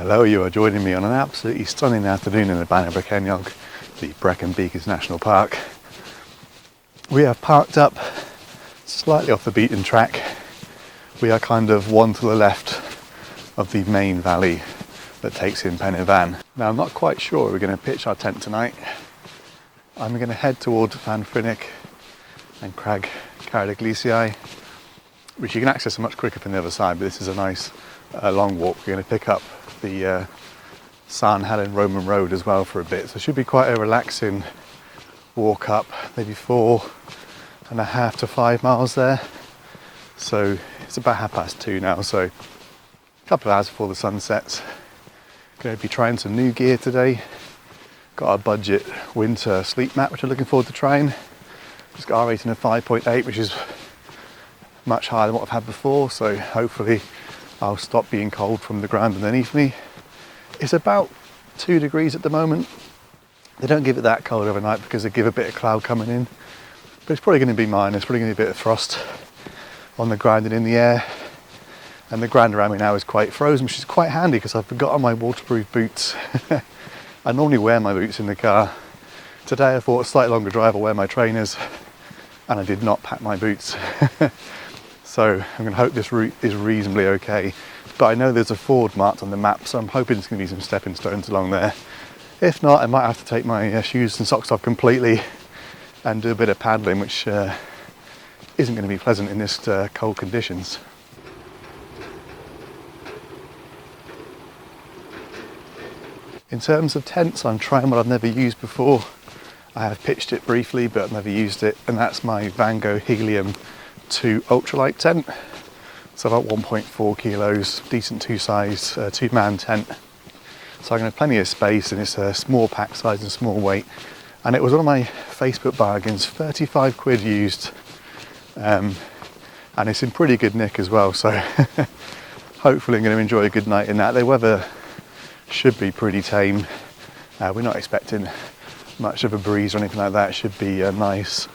Hello, you are joining me on an absolutely stunning afternoon in the Brecon the Brecon Beacons National Park. We have parked up slightly off the beaten track. We are kind of one to the left of the main valley that takes in Pen y Fan. Now I'm not quite sure we're going to pitch our tent tonight. I'm going to head towards Fan Frynic and Crag Cardiglisi, which you can access much quicker from the other side, but this is a nice long walk. We're going to pick up the San Helen Roman Road as well for a bit, so it should be quite a relaxing walk up, maybe 4.5 to 5 miles there. So it's about 2:30 now, so a couple of hours before the sun sets. Going to be trying some new gear today. Got a budget winter sleep mat which I'm looking forward to trying. It's got a rating of 5.8, which is much higher than what I've had before, so hopefully I'll stop being cold from the ground underneath me. It's about 2 degrees at the moment. They don't give it that cold overnight because they give a bit of cloud coming in, but it's probably going to be minus, probably going to be a bit of frost on the ground and in the air. And the ground around me now is quite frozen, which is quite handy because I've forgotten my waterproof boots. I normally wear my boots in the car. Today I thought a slightly longer drive, I'll wear my trainers, and I did not pack my boots. So I'm going to hope this route is reasonably okay. But I know there's a ford marked on the map, so I'm hoping there's going to be some stepping stones along there. If not, I might have to take my shoes and socks off completely and do a bit of paddling, which isn't going to be pleasant in this cold conditions. In terms of tents, I'm trying what I've never used before. I have pitched it briefly, but I've never used it, and that's my Vango Helium 2 ultralight tent. So about 1.4 kilos, decent two-size, two-man tent. So I'm going to have plenty of space, and it's a small pack size and small weight. And it was one of my Facebook bargains, 35 quid used, and it's in pretty good nick as well. So hopefully I'm going to enjoy a good night in that. The weather should be pretty tame. We're not expecting much of a breeze or anything like that. It should be a nice,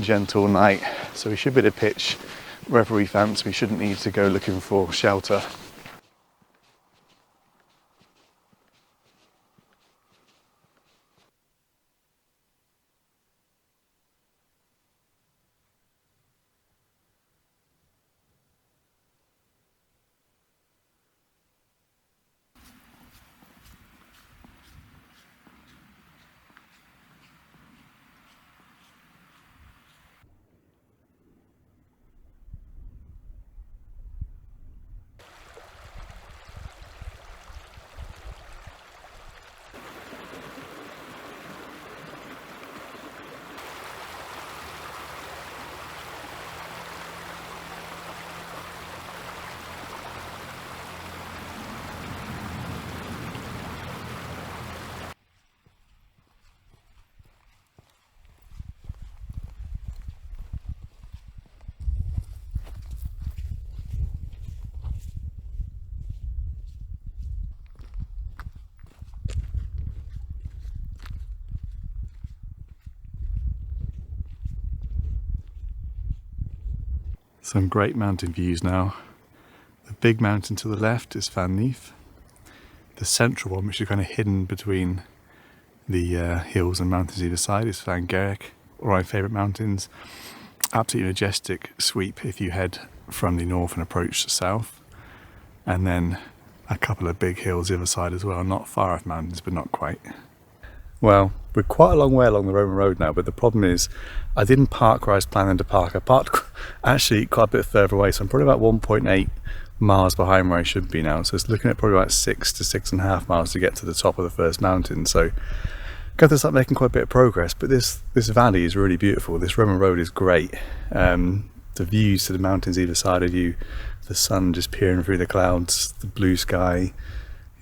gentle night. So we should be able to pitch wherever we fancy. We shouldn't need to go looking for shelter. Some great mountain views now. The big mountain to the left is Fan Neath. The central one, which is kind of hidden between the hills and mountains either side, is Fan Gerric, one of my favourite mountains. Absolutely majestic sweep if you head from the north and approach the south. And then a couple of big hills the other side as well, not far off mountains, but not quite. Well, we're quite a long way along the Roman road now, but the problem is I didn't park where I was planning to park. I parked actually quite a bit further away, so I'm probably about 1.8 miles behind where I should be now. So it's looking at probably about 6 to 6.5 miles to get to the top of the first mountain. So got to start making quite a bit of progress, but this valley is really beautiful. This Roman road is great. The views to the mountains either side of you, the sun just peering through the clouds, the blue sky,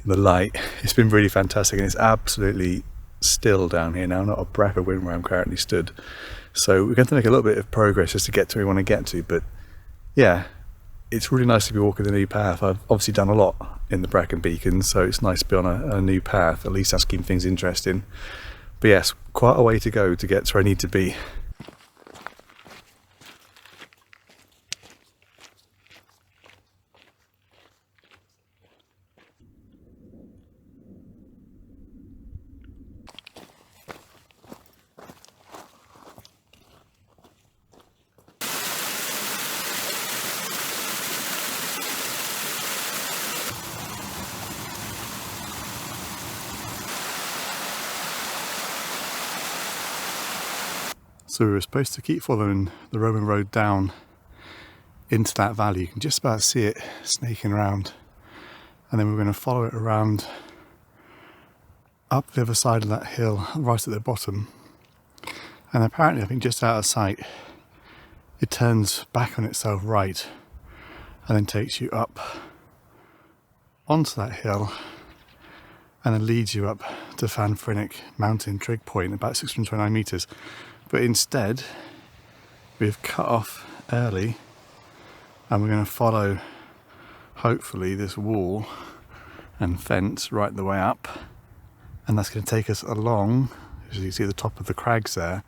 the light. It's been really fantastic, and it's absolutely still down here now, not a breath of wind where I'm currently stood. So we're going to make a little bit of progress just to get to where we want to get to, but yeah, it's really nice to be walking the new path. I've obviously done a lot in the Brecon Beacons, so it's nice to be on a new path. At least that's keeping things interesting. But yes, quite a way to go to get to where I need to be. So we were supposed to keep following the Roman road down into that valley. You can just about see it snaking around, and then we're going to follow it around up the other side of that hill right at the bottom, and apparently I think just out of sight it turns back on itself right and then takes you up onto that hill and then leads you up to Fanfrinic Mountain Trig Point, about 629 metres. But instead we've cut off early and we're going to follow hopefully this wall and fence right the way up, and that's going to take us along, as you see the top of the crags there,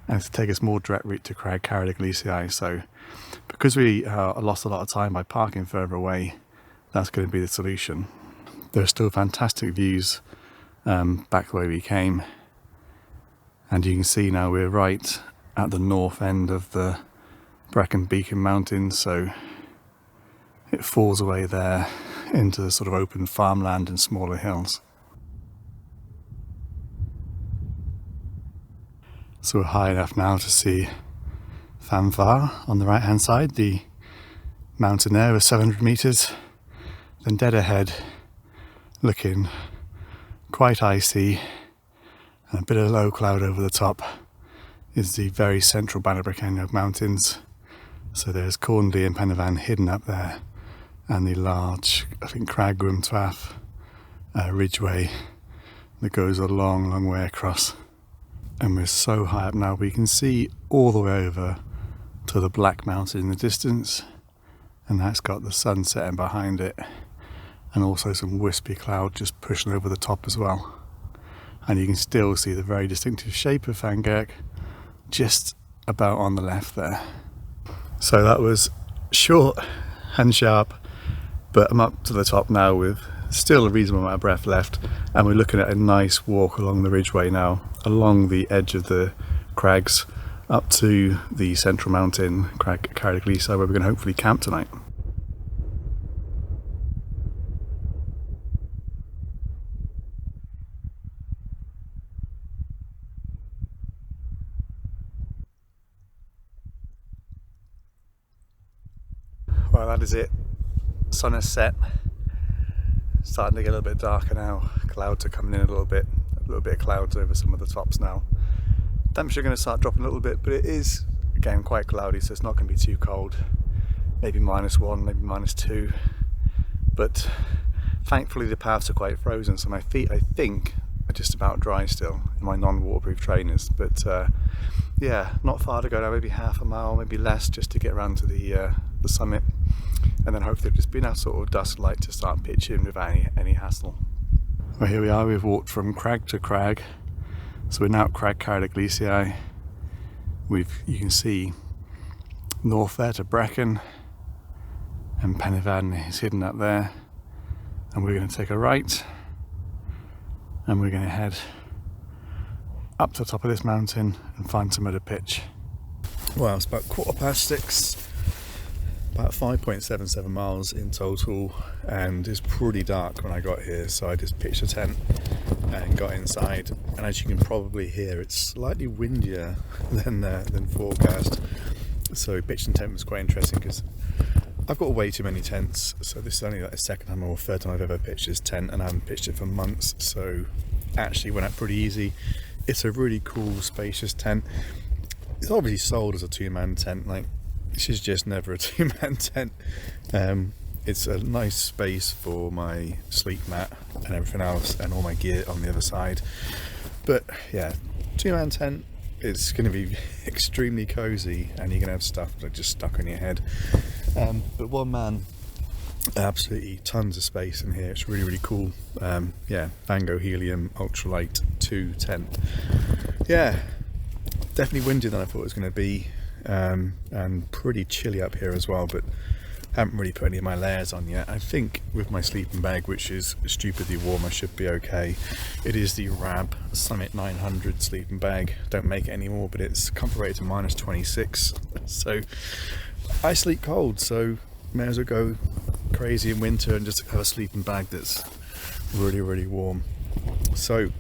and to take us more direct route to Crag Carriglicae. So because we lost a lot of time by parking further away, that's going to be the solution. There are still fantastic views back the way we came, and you can see now we're right at the north end of the Brecon Beacon Mountains, so it falls away there into the sort of open farmland and smaller hills. So we're high enough now to see Fanvar on the right hand side, the mountain there with 700 metres. Then dead ahead, looking quite icy and a bit of low cloud over the top, is the very central Brecon Mountains. So there's Cornley and Penavan hidden up there, and the large, I think, Crag Gwmtwath ridgeway that goes a long, long way across. And we're so high up now we can see all the way over to the Black Mountain in the distance, and that's got the sun setting behind it, and also some wispy cloud just pushing over the top as well. And you can still see the very distinctive shape of Fangirk just about on the left there. So that was short and sharp, but I'm up to the top now with still a reasonable amount of breath left, and we're looking at a nice walk along the ridgeway now, along the edge of the crags up to the central mountain, Crag Carriglicae, where we're going to hopefully camp tonight. Well, that is it. Sun has set. Starting to get a little bit darker now. Clouds are coming in a little bit of clouds over some of the tops now. Temperature going to start dropping a little bit, but it is again quite cloudy, so it's not going to be too cold. Maybe -1, maybe -2. But thankfully the paths are quite frozen, so my feet, I think, are just about dry still in my non-waterproof trainers. But yeah, not far to go now. Maybe half a mile, maybe less, just to get around to the summit. And then hopefully just be enough sort of dusk light to start pitching without any hassle. Well, here we are, we've walked from crag to crag. So we're now at Crag Carriglicae. You can see north there to Brecon, and Penavan is hidden up there. And we're going to take a right, and we're going to head up to the top of this mountain and find somewhere to pitch. Well, it's about 6:15. About 5.77 miles in total, and it's pretty dark when I got here, so I just pitched a tent and got inside. And as you can probably hear, it's slightly windier than forecast. So pitching tent was quite interesting because I've got way too many tents. So this is only like the second time or third time I've ever pitched this tent, and I haven't pitched it for months. So actually went out pretty easy. It's a really cool, spacious tent. It's obviously sold as a two-man tent. Like, this is just never a two-man tent. It's a nice space for my sleep mat and everything else, and all my gear on the other side. But yeah, two-man tent, it's going to be extremely cozy, and you're going to have stuff like just stuck on your head. But one man, absolutely tons of space in here. It's really, really cool. Yeah, Vango Helium Ultralight 2 tent. Yeah, definitely windier than I thought it was going to be. And pretty chilly up here as well, but haven't really put any of my layers on yet. I think with my sleeping bag, which is stupidly warm, I should be okay. It is the RAB Summit 900 sleeping bag. Don't make it anymore, but it's comfort rated to -26, so I sleep cold, so may as well go crazy in winter and just have a sleeping bag that's really, really warm. So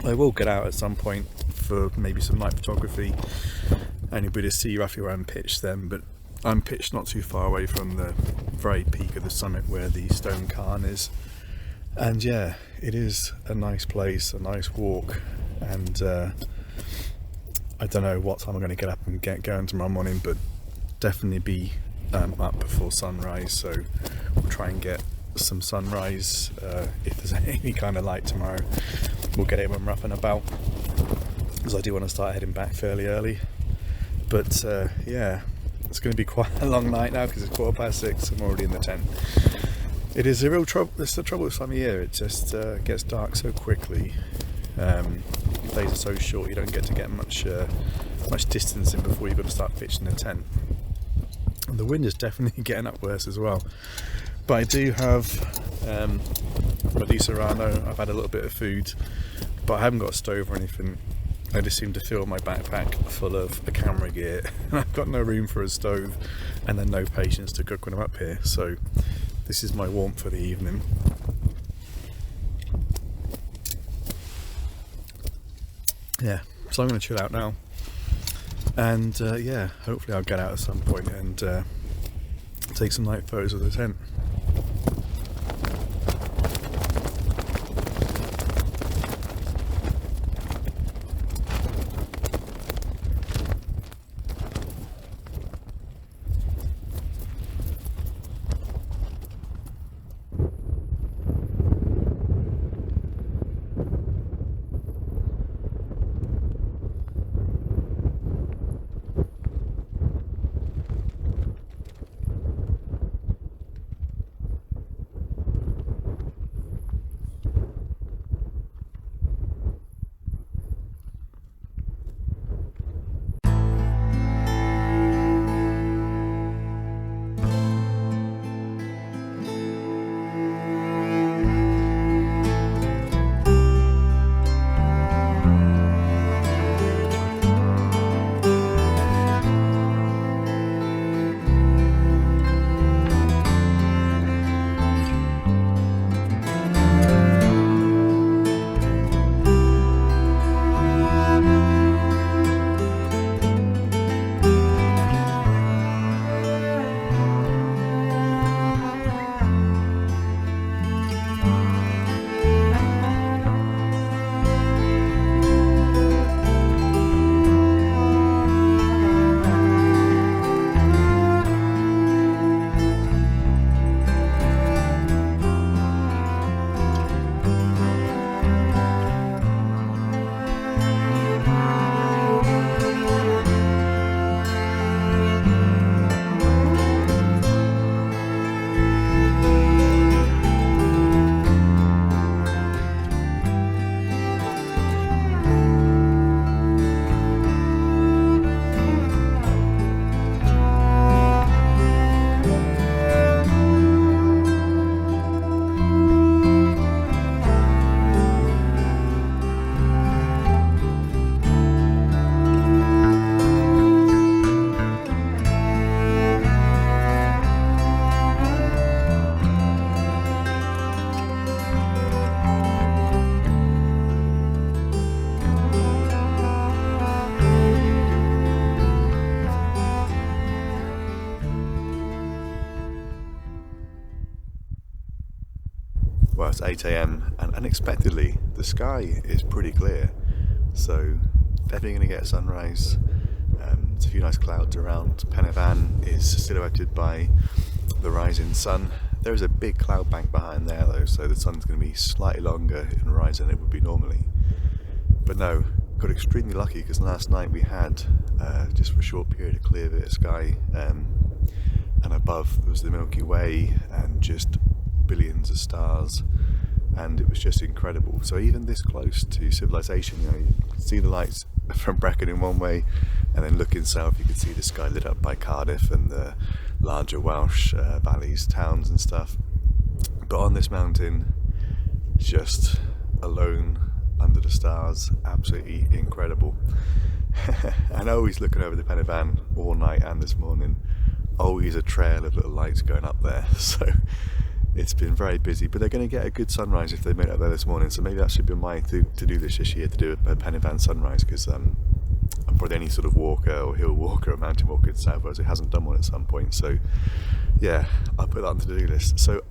I will get out at some point for maybe some night photography, and you'll be able to see roughly where I'm pitched then. But I'm pitched not too far away from the very peak of the summit where the stone cairn is. And yeah, it is a nice place, a nice walk, and I don't know what time I'm going to get up and get going tomorrow morning, but definitely be up before sunrise, so we'll try and get some sunrise. If there's any kind of light tomorrow, we'll get it when we're up and about, because I do want to start heading back fairly early. But yeah, it's going to be quite a long night now because it's 6:15. I'm already in the tent. It is a real trouble. It's the trouble this time of year. It just gets dark so quickly. Days are so short. You don't get to get much distance in before you've got to start pitching the tent. And the wind is definitely getting up worse as well. But I do have my Di Serrano. I've had a little bit of food, but I haven't got a stove or anything. I just seem to fill my backpack full of the camera gear, and I've got no room for a stove, and then no patience to cook when I'm up here. So this is my warmth for the evening. Yeah, so I'm going to chill out now, and yeah, hopefully I'll get out at some point and take some night photos of the tent. Well, it's 8 AM and unexpectedly the sky is pretty clear, so definitely going to get sunrise. There's a few nice clouds around. Pen y Fan is silhouetted by the rising sun. There is a big cloud bank behind there though, so the sun's going to be slightly longer in rise than it would be normally. But no, got extremely lucky because last night we had just for a short period a clear bit of sky, and above was the Milky Way and just billions of stars, and it was just incredible. So even this close to civilization, you know, you can see the lights from Brecon in one way, and then looking south you could see the sky lit up by Cardiff and the larger Welsh valleys, towns and stuff. But on this mountain, just alone under the stars, absolutely incredible. And always looking over the Pen y Fan all night and this morning, always a trail of little lights going up there. So It's been very busy, but they're going to get a good sunrise if they made it up there this morning, so maybe that should be my thing to do this year, to do a pen and van sunrise, because I'm probably any sort of walker or hill walker or mountain walker in South Wales who hasn't done one at some point. So yeah, I'll put that on the to-do list. So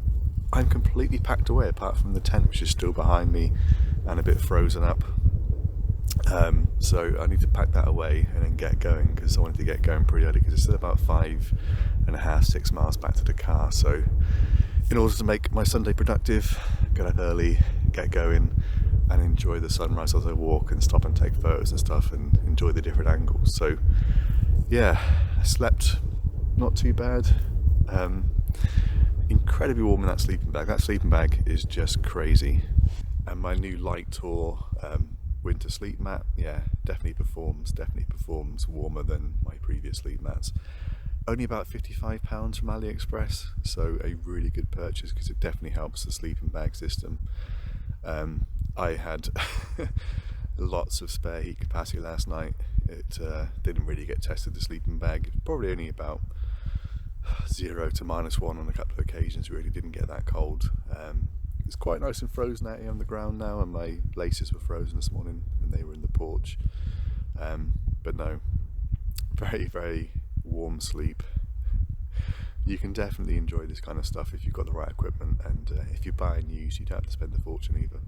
I'm completely packed away apart from the tent, which is still behind me and a bit frozen up. So I need to pack that away and then get going, because I wanted to get going pretty early, because it's still about 5.5, 6 miles back to the car. So in order to make my Sunday productive, get up early, get going and enjoy the sunrise as I walk and stop and take photos and stuff and enjoy the different angles. So yeah, I slept not too bad. Incredibly warm in that sleeping bag. That sleeping bag is just crazy. And my new Light Tour winter sleep mat, yeah, definitely performs warmer than my previous sleep mats. Only about £55 from AliExpress, so a really good purchase, because it definitely helps the sleeping bag system. I had lots of spare heat capacity last night. It didn't really get tested, the sleeping bag. Probably only about 0 to -1 on a couple of occasions. Really didn't get that cold. It's quite nice and frozen out here on the ground now, and my laces were frozen this morning and they were in the porch. But no, very, very warm sleep. You can definitely enjoy this kind of stuff if you've got the right equipment, and if you buy and use, you don't have to spend a fortune either.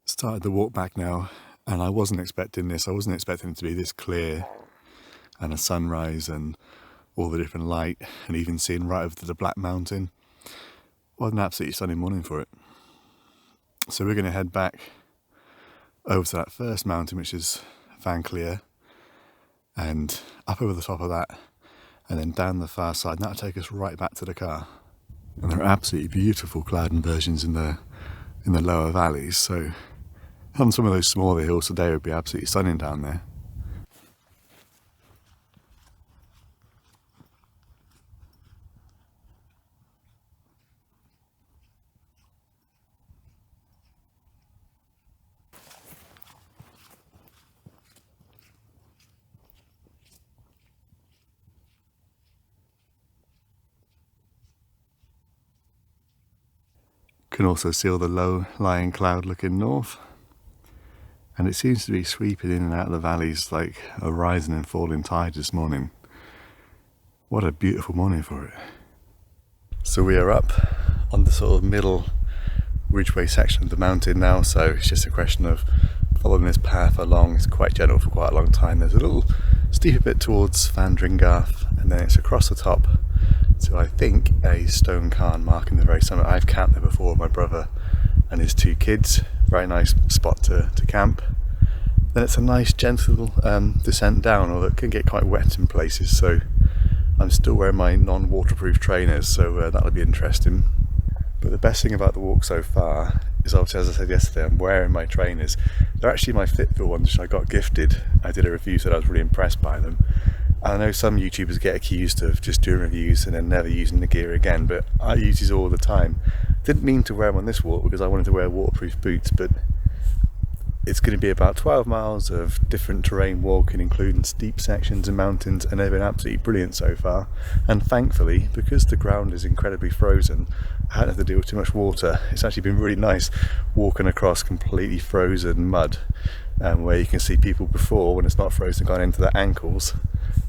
Started the walk back now, and I wasn't expecting this. I wasn't expecting it to be this clear, and a sunrise and all the different light, and even seeing right over to the Black Mountain. What an absolutely stunning morning for it. So we're going to head back over to that first mountain, which is Vango, and up over the top of that, and then down the far side, and that'll take us right back to the car. And there are absolutely beautiful cloud inversions in the lower valleys, so on some of those smaller hills today would be absolutely stunning down there. Can also see all the low-lying cloud looking north, and it seems to be sweeping in and out of the valleys like a rising and falling tide this morning. What a beautiful morning for it. So we are up on the sort of middle ridgeway section of the mountain now, so it's just a question of following this path along. It's quite gentle for quite a long time. There's a little steeper bit towards Vango, and then it's across the top to, I think, a stone cairn marking the very summit. I've camped there before with my brother and his 2 kids. Very nice spot to camp. Then it's a nice gentle descent down, although it can get quite wet in places, so I'm still wearing my non-waterproof trainers, so that'll be interesting. But the best thing about the walk so far is, obviously, as I said yesterday, I'm wearing my trainers. They're actually my Fitbit ones, which I got gifted. I did a review, so I was really impressed by them. I know some YouTubers get accused of just doing reviews and then never using the gear again, but I use these all the time. Didn't mean to wear them on this walk because I wanted to wear waterproof boots, but it's going to be about 12 miles of different terrain walking, including steep sections and mountains, and they've been absolutely brilliant so far. And thankfully, because the ground is incredibly frozen, I haven't had to deal with too much water. It's actually been really nice walking across completely frozen mud, where you can see people before, when it's not frozen, gone into their ankles,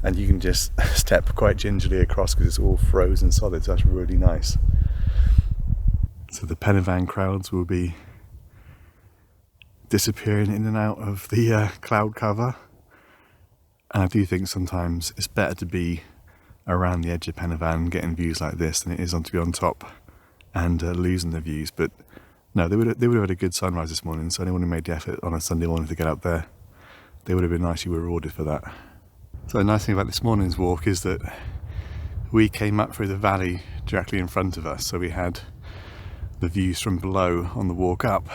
and you can just step quite gingerly across because it's all frozen solid, so that's really nice. So the pen and van crowds will be disappearing in and out of the cloud cover, and I do think sometimes it's better to be around the edge of pen and van getting views like this than it is to be on top and losing the views. But no, they would have had a good sunrise this morning, so anyone who made the effort on a Sunday morning to get up there, they would have been nicely rewarded for that. So the nice thing about this morning's walk is that we came up through the valley directly in front of us, so we had the views from below on the walk up,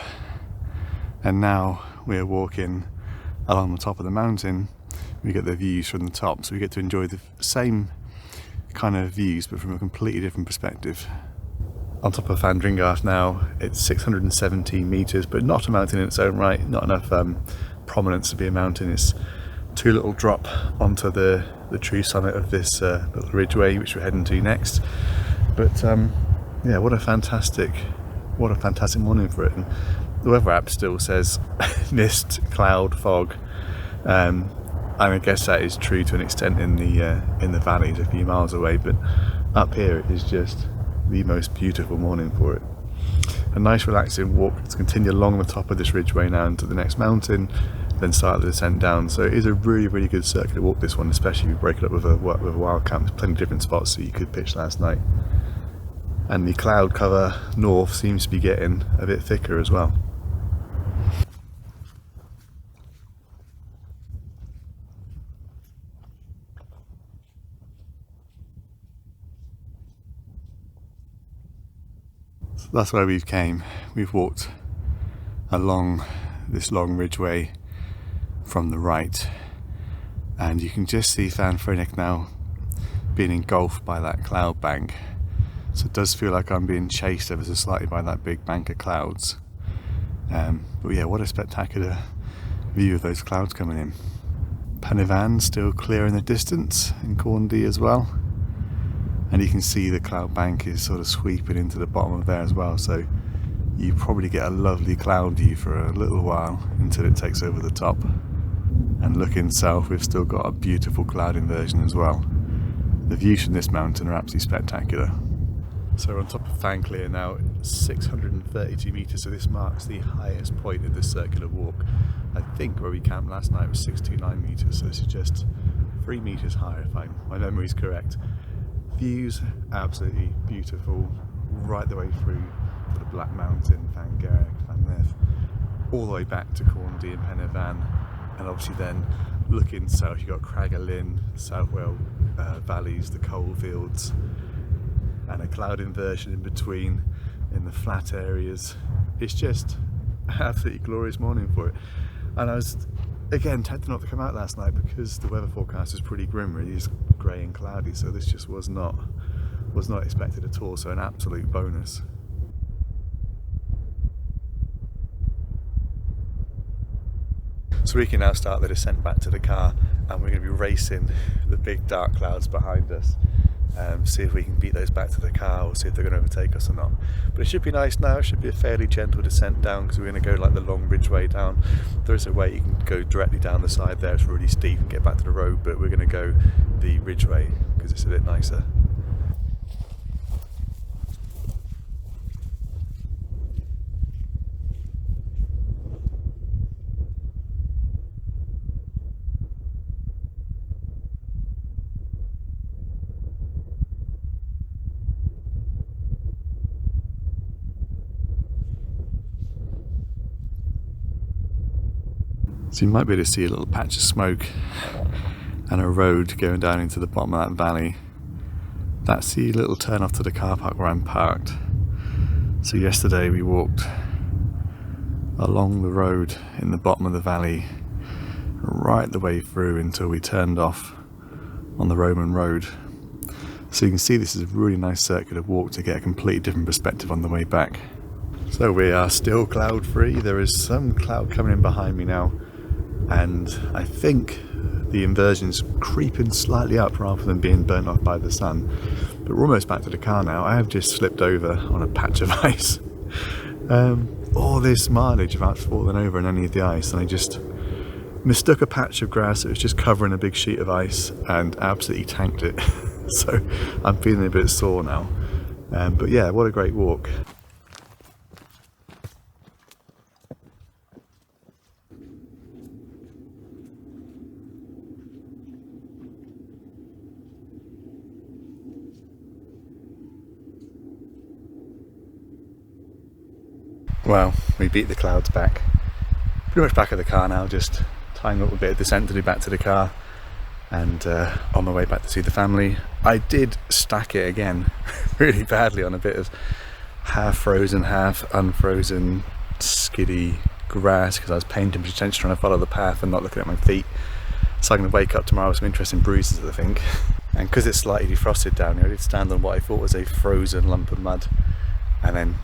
and now we're walking along the top of the mountain. We get the views from the top, so we get to enjoy the same kind of views but from a completely different perspective. On top of Vango now, it's 617 metres, but not a mountain in its own right, not enough prominence of being a mountain. It's two little drop onto the true summit of this little ridgeway which we're heading to next. But yeah, what a fantastic morning for it. And the weather app still says mist, cloud, fog. And I guess that is true to an extent in the valleys a few miles away, but up here it is just the most beautiful morning for it. A nice relaxing walk to continue along the top of this ridgeway now into the next mountain, then start the descent down. So it is a really good circular walk, this one, especially if you break it up with a wild camp. There's plenty of different spots that you could pitch last night. And the cloud cover north seems to be getting a bit thicker as well. So that's where we've came. We've walked along this long ridgeway from the right, and you can just see Llanfrinig now being engulfed by that cloud bank. So it does feel like I'm being chased ever so slightly by that big bank of clouds. But yeah, what a spectacular view of those clouds coming in. Pen y Fan still clear in the distance, in Corndy as well. And you can see the cloud bank is sort of sweeping into the bottom of there as well. So you probably get a lovely cloud view for a little while until it takes over the top. And looking south, we've still got a beautiful cloud inversion as well. The views from this mountain are absolutely spectacular. So we're on top of Fanclear now, 632 metres, so this marks the highest point of this circular walk. I think where we camped last night was 629 metres, so this is just 3 metres higher if my memory is correct. Views absolutely beautiful, right the way through to the Black Mountain, Vango, Llanfairpwll, all the way back to Corndy and Pen y Fan, and obviously then looking south you've got Crag y Llyn, South Wales valleys, the coal fields, and a cloud inversion in between in the flat areas. It's just an absolutely glorious morning for it. And I was again tempted not to come out last night because the weather forecast is pretty grim, really. It's grey and cloudy, so this just was not expected at all, so an absolute bonus. So we can now start the descent back to the car, and we're going to be racing the big dark clouds behind us. See if we can beat those back to the car, or see if they're going to overtake us or not. But it should be nice now. It should be a fairly gentle descent down, because we're going to go like the long ridgeway down. There is a way you can go directly down the side there, it's really steep, and get back to the road, but we're going to go the ridgeway because it's a bit nicer. So you might be able to see a little patch of smoke and a road going down into the bottom of that valley. That's the little turn off to the car park where I'm parked. So yesterday we walked along the road in the bottom of the valley right the way through until we turned off on the Roman road. So you can see this is a really nice circular walk to get a completely different perspective on the way back. So we are still cloud free. There is some cloud coming in behind me now, and I think the inversion's creeping slightly up rather than being burnt off by the sun. But we're almost back to the car now. I have just slipped over on a patch of ice. All this mileage without falling over in any of the ice, and I just mistook a patch of grass that was just covering a big sheet of ice and absolutely tanked it. So I'm feeling a bit sore now. But yeah, what a great walk. Well, we beat the clouds back. Pretty much back at the car now, just tying up a bit of descent to do back to the car, and on my way back to see the family. I did stack it again really badly on a bit of half frozen, half unfrozen, skiddy grass, because I was paying too much attention trying to follow the path and not looking at my feet. So I'm going to wake up tomorrow with some interesting bruises, I think. And because it's slightly defrosted down here, I did stand on what I thought was a frozen lump of mud, and then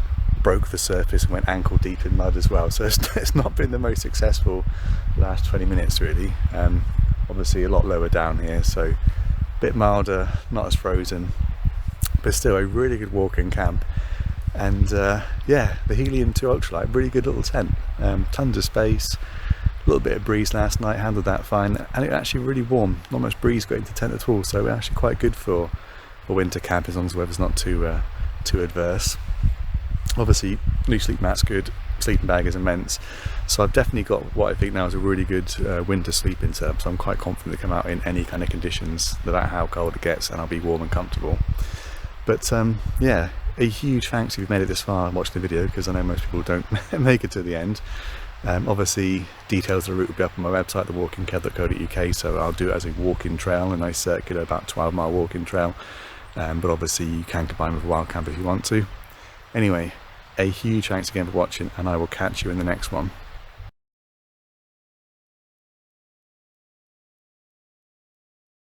broke the surface and went ankle deep in mud as well. So it's not been the most successful last 20 minutes really. Obviously a lot lower down here, so a bit milder, not as frozen, but still a really good walk-in camp. And yeah, the Helium 2 Ultralight, really good little tent, tons of space, a little bit of breeze last night, handled that fine, and it actually really warm, not much breeze got into the tent at all, so actually quite good for a winter camp as long as the weather's not too adverse. Obviously loose sleep mat's good, sleeping bag is immense, so I've definitely got what I think now is a really good winter sleeping setup, so I'm quite confident to come out in any kind of conditions, no matter how cold it gets, and I'll be warm and comfortable. But yeah, a huge thanks if you've made it this far and watched the video, because I know most people don't make it to the end. Obviously details of the route will be up on my website, thewalkingkev.co.uk, so I'll do it as a walking trail, a nice circular about 12-mile walking trail, but obviously you can combine with a wild camp if you want to. Anyway, a huge thanks again for watching, and I will catch you in the next one.